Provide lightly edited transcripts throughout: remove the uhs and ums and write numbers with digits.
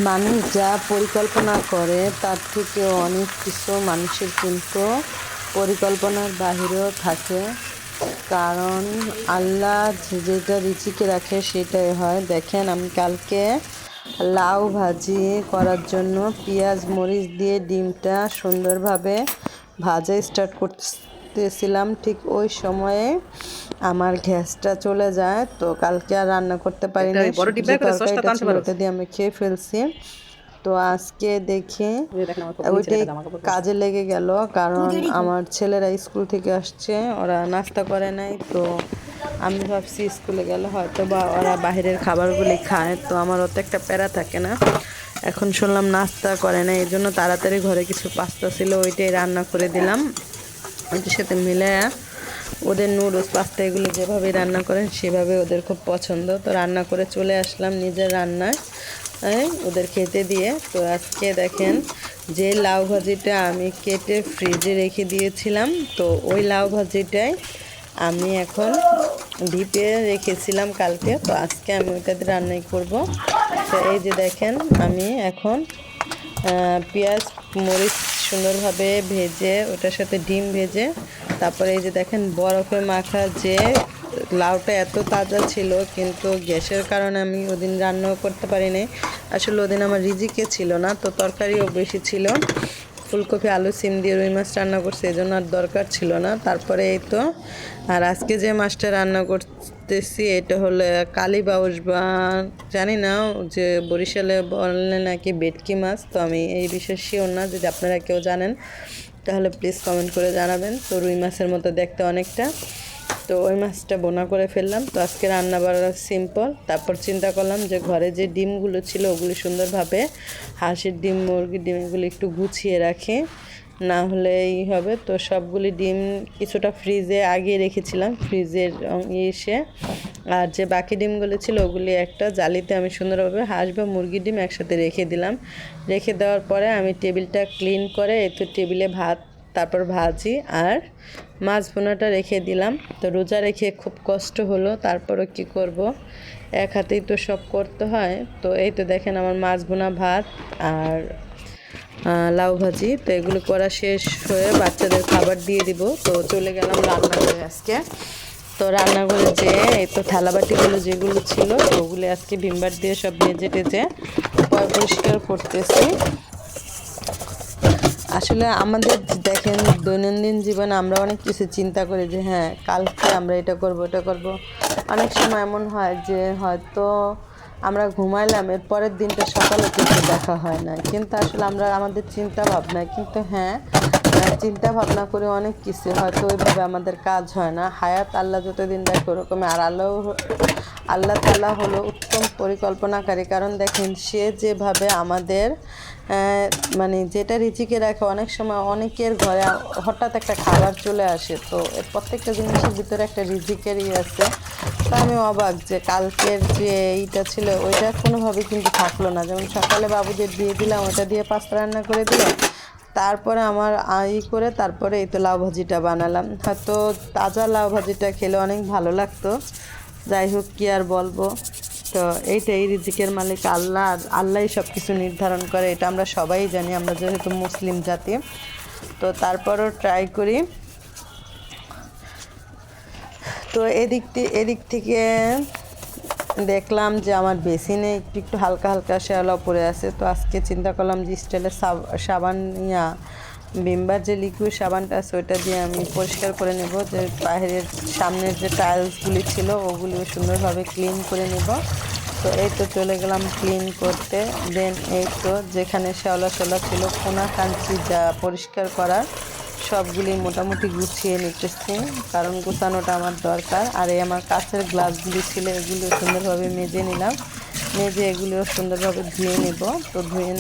মানুষ যা পরিকল্পনা করে তার থেকে অনেক কিছু মানুষের কিন্তু পরিকল্পনার বাহিরেও থাকে। কারণ আল্লাহ যেটা রিজিকে রাখে সেটাই হয়। দেখেন, আমি কালকে লাউ ভাজি করার জন্য পেঁয়াজ মরিচ দিয়ে ডিমটা সুন্দরভাবে ভাজা স্টার্ট করতেছিলাম, ঠিক ওই সময়ে আমার গ্যাসটা চলে যায়। তো কালকে আর রান্না করতে পারিনি, যে তরকারিটা ছিল ওটা দিয়ে আমি খেয়ে ফেলছি। তো আজকে দেখি ওইটাই কাজে লেগে গেল, কারণ আমার ছেলেরা স্কুল থেকে আসছে, ওরা নাস্তা করে নাই। তো আমি ভাবছি স্কুলে গেলে হয়তো বা ওরা বাহিরের খাবারগুলি খায়, তো আমার অত একটা প্যারা থাকে না। এখন শুনলাম নাস্তা করে না, এই জন্য তাড়াতাড়ি ঘরে কিছু পাস্তা ছিল ওইটাই রান্না করে দিলাম। ওইটার সাথে মিলে ওদের নুডলস পাস্তা এগুলো যেভাবে রান্না করেন সেভাবে ওদের খুব পছন্দ। তো রান্না করে চলে আসলাম নিজের রান্নায় ওদের খেতে দিয়ে। তো আজকে দেখেন, যে লাউ ভাজিটা আমি কেটে ফ্রিজে রেখে দিয়েছিলাম, তো ওই লাউ ভাজিটাই আমি এখন ডিপে রেখেছিলাম কালকে। তো আজকে আমি ওইটাতে রান্নাই করব। তো এই যে দেখেন, আমি এখন পেঁয়াজ মরিচ সুন্দরভাবে ভেজে ওটার সাথে ডিম ভেজে, তারপরে এই যে দেখেন বরফে মাখা যে লাউটা এত তাজা ছিল, কিন্তু গ্যাসের কারণে আমি ওদিন রান্নাও করতে পারিনি। আসলে ওদিন আমার রিজিকে ছিল না, তো তরকারিও বেশি ছিল। ফুলকপি আলু সিম দিয়ে রুই মাছ রান্না করছে, এই জন্য আর দরকার ছিল না। তারপরে এই তো, আর আজকে যে মাছটা রান্না করতেছি এটা হলো কালীবাউস, বা জানি না, যে বরিশালে বললে নাকি ভেটকি মাছ। তো আমি এই বিষয়ে শিওর না, যদি আপনারা কেউ জানেন তাহলে প্লিজ কমেন্ট করে জানাবেন। তো রুই মাছের মতো দেখতে অনেকটা। তো ওই মাছটা বোনা করে ফেললাম। তো আজকে রান্না বাড়া সিম্পল। তারপর চিন্তা করলাম যে ঘরে যে ডিমগুলো ছিল ওগুলি সুন্দরভাবে, হাঁসের ডিম মুরগির ডিম এগুলি একটু গুছিয়ে রাখি, না হলে এই হবে। তো সবগুলি ডিম কিছুটা ফ্রিজে আগে রেখেছিলাম, ফ্রিজের এসে, আর যে বাকি ডিমগুলো ছিল ওগুলি একটা জালিতে আমি সুন্দরভাবে হাঁস বা মুরগির ডিম একসাথে রেখে দিলাম। রেখে দেওয়ার পরে আমি টেবিলটা ক্লিন করে তো টেবিলে ভাত, তারপর ভাজি আর মাছ ভুনাটা রেখে দিলাম। তো রোজা রেখে খুব কষ্ট হলো, তারপরও কি করব, এক হাতেই তো সব করতে হয়। তো এই তো দেখেন আমার মাছ ভুনা, ভাত আর লাউ ভাজি, তো এগুলো করা শেষ হয়ে বাচ্চাদের খাবার দিয়ে দিব। তো চলে গেলাম রান্নাঘরে আজকে। তো রান্নাঘরে যে এই তো থালাবাটিগুলো যেগুলো ছিল ওগুলো আজকে ভিমবার দিয়ে সব মেজে টেজে পরিষ্কার করতেছি। আসলে আমাদের দেখেন দৈনন্দিন জীবনে আমরা অনেক কিছু চিন্তা করি যে হ্যাঁ কালকে আমরা এটা করব এটা করব। অনেক সময় এমন হয় যে হয়তো আমরা ঘুমাইলাম, এর পরের দিনটা সকালে কিন্তু দেখা হয় না, কিন্তু আসলে আমরা আমাদের চিন্তা ভাবনা কিন্তু হ্যাঁ চিন্তা ভাবনা করে অনেক কিছু হয়তো ওইভাবে আমাদের কাজ হয় না। হায়াত আল্লাহ যতদিন দেখে ওরকম। আর আল্লাহ তাআলা হলো উত্তম পরিকল্পনাকারী। কারণ দেখেন সে যেভাবে আমাদের মানে যেটা রিজিকে রাখে, অনেক সময় অনেকের ঘরে হঠাৎ একটা খাবার চলে আসে, তো প্রত্যেকটা জিনিসের ভিতরে একটা রিজিকেরই আছে। তো আমি অবাক যে কালকের যে এইটা ছিল ওইটা কোনোভাবে কিন্তু থাকলো না। যেমন সকালে বাবুদের দিয়ে দিলাম, ওটা দিয়ে পাস্তা রান্না করে দিলাম, তারপরে আমার করে তারপরে এই তো লাউ ভাজিটা বানালাম। হয়তো তাজা লাউ ভাজিটা খেলে অনেক ভালো লাগতো, যাই হোক কি আর বলবো। তো এইটাই রিজিকের মালিক আল্লাহ, আর আল্লাহই সব কিছু নির্ধারণ করে, এটা আমরা সবাই জানি, আমরা যেহেতু মুসলিম জাতি। তো তারপরও ট্রাই করি। তো এদিক থেকে দেখলাম যে আমার বেসিনে একটু একটু হালকা হালকা শ্যাওলা পড়ে আছে। তো আজকে চিন্তা করলাম যে স্টাইলের সাবান ভিমবার যে লিকুইড সাবানটা আছে ওইটা দিয়ে আমি পরিষ্কার করে নেব, যে বাইরের সামনের যে টাইলসগুলি ছিল ওগুলিও সুন্দরভাবে ক্লিন করে নেব। তো এই তো চলে গেলাম ক্লিন করতে। দেন এই তো যেখানে শ্যাওলা ছিল কোনা কাঞ্চি যা পরিষ্কার করার সবগুলি মোটামুটি গুছিয়ে নিতেছি, কারণ গোছানোটা আমার দরকার। আর এই আমার কাঁচের গ্লাসগুলি ছিল এগুলিও সুন্দরভাবে মেজে নিলাম, মেজে এগুলিও সুন্দরভাবে ধুয়ে নেব। তো ধুয়ে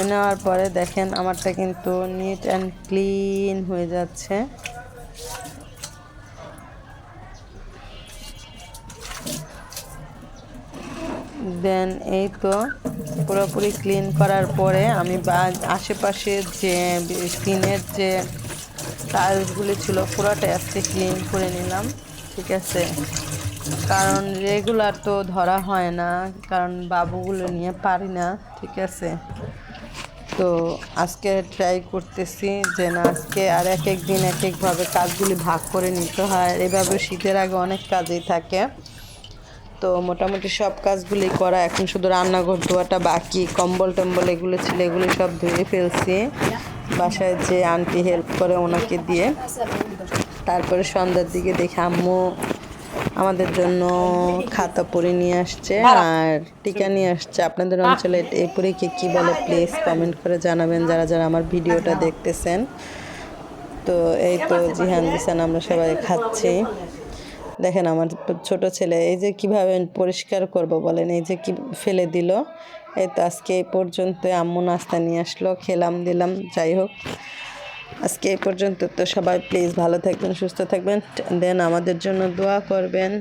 নেওয়ার পরে দেখেন আমারটা কিন্তু নিট অ্যান্ড ক্লিন হয়ে যাচ্ছে। দেন এই তো পুরোপুরি ক্লিন করার পরে আমি আশেপাশে যে স্কিনের যে টাইলসগুলি ছিল পুরোটাই আজকে ক্লিন করে নিলাম, ঠিক আছে। কারণ রেগুলার তো ধরা হয় না, কারণ বাবুগুলো নিয়ে পারি না, ঠিক আছে। তো আজকে ট্রাই করতেছি যে না, আজকে আর এক এক দিন এক একভাবে কাজগুলি ভাগ করে নিতে হয়। এভাবে শীতের আগে অনেক কাজই থাকে, তো মোটামুটি সব কাজগুলি করা, এখন শুধু রান্নাঘর ধোয়াটা বাকি। কম্বল টম্বল এগুলো ছিল, এগুলো সব ধুয়ে ফেলছি বাসায় যে আন্টি হেল্প করে ওনাকে দিয়ে। তারপরে সন্ধ্যার দিকে দেখি আম্মু আমাদের জন্য খাতা পরে নিয়ে আসছে আর টিকা নিয়ে আসছে। আপনাদের অঞ্চলে এই পরীকে কী বলে প্লিজ কমেন্ট করে জানাবেন, যারা যারা আমার ভিডিওটা দেখতেছেন। তো এই তো জিহান জিসান আমরা সবাই খাচ্ছি। দেখেন আমার ছোট ছেলে এই যে কিভাবে পরিষ্কার করব বলেন, এই যে কি ফেলে দিল। এই তো আজকে এই পর্যন্ত, আম্মু নাস্তা নিয়ে আসলো, খেলাম দিলাম। যাই হোক, আজকে এই পর্যন্ত। তো সবাই প্লিজ ভালো থাকবেন, সুস্থ থাকবেন, দেন আমাদের জন্য দোয়া করবেন।